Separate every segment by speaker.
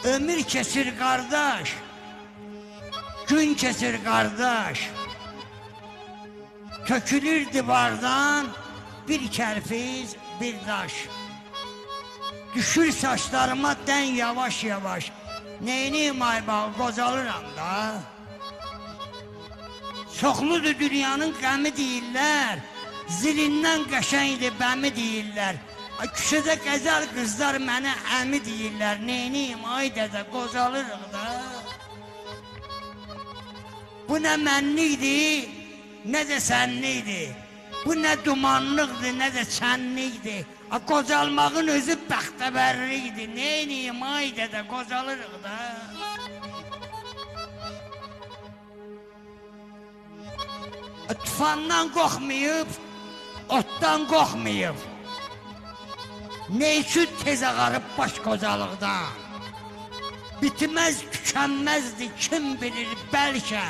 Speaker 1: Ömür kesir kardeş, gün kesir kardeş. Tökülür divardan bir kerpiz, bir daş. Düşür saçlarıma den yavaş yavaş. Neyniyim ay bağı, qocalıram da. Çoxludur dünyanın qəmi deyirlər, zilindən qəşəngdir bəmi deyirlər. Küçədə qəzəl qızlar mənə əmi deyirlər. Neyniyim ay dədə, qocalırıq da. Bu nə mənlikdir, nə də sənlikdir. Bu nə dumanlıqdır, nə də çənlikdir. Qocalmağın özü bəxtəbərlikdir. Neyniyim ay dədə, qocalırıq da. Tufandan qorxmayıb, otdan qorxmayıb. Ne üçün tez ağarıb baş qocalıqdan? Bitməz, tükənməzdi, kim bilir bəlkə.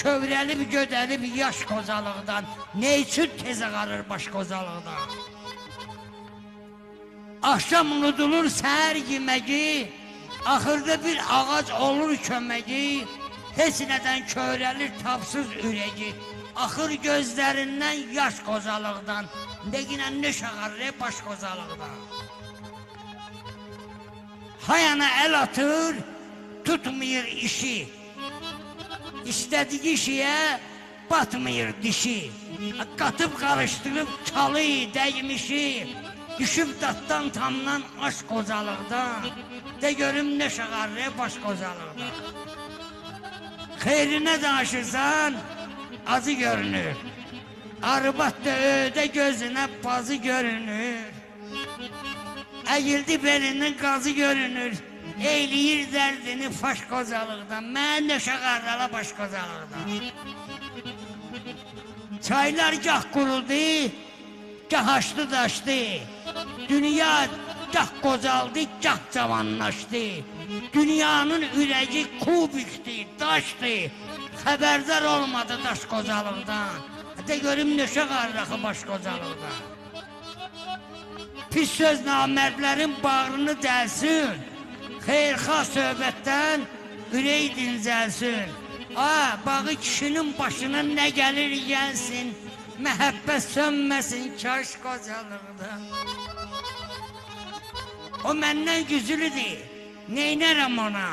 Speaker 1: Kövrəlib, gödəlib yaş qocalıqdan. Ne üçün tez ağarır baş qocalıqdan? Axşam unudulur səhər yeməgi, axırda bir ağac olur köməgi. Heç nədən kövrəlir tapsız ürəgi. Axır gözlərindən yaş qocalıqdan. Deginə nə şağarır baş qocalıqdan. Hayana el atır, tutmayır işi. İstədiyi işiyə batmıyor dişi. Qatıb qarışdırıb çalı, dəymişi. Düşüb datdan tamdan aş qocalıqdan. De görüm nə şağarır baş qocalıqdan. Xeyrinə danışırsan, acı görünür. Arbat da ödə gözünə bazı görünür. Əyildi belinin qazı görünür. Eyliyir dərdini faş qocalıqdan. Mən də şağarrala baş qocalıqdan. Çaylar gah quruldu, gah açdı daşdı. Dünya gah qocaldı, gah cavanlaşdı. Dünyanın ürəyi kubikdi, daşdı. Xəbərdar olmadı daş qocalıqdan. De görüm nə şağarraqı baş qocalıqdan. Pis söz namərdlərin bağrını dəlsin. Xeyrxah söhbətdən ürək dincəlsin. Bağı kişinin başına nə gəlir gəlsin. Məhəbbət sönməsin kaş qocalıqdan. O məndən güclüdür, neynərəm ona.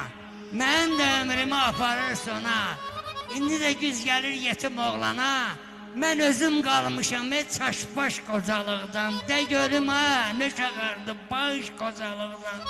Speaker 1: Mən də ömrümü aparır sona. İndi də güz gəlir yetim oğlana. Mən özüm qalmışam çaşbaş qocalıqdan. De görüm nə şağardı baş qocalıqdan.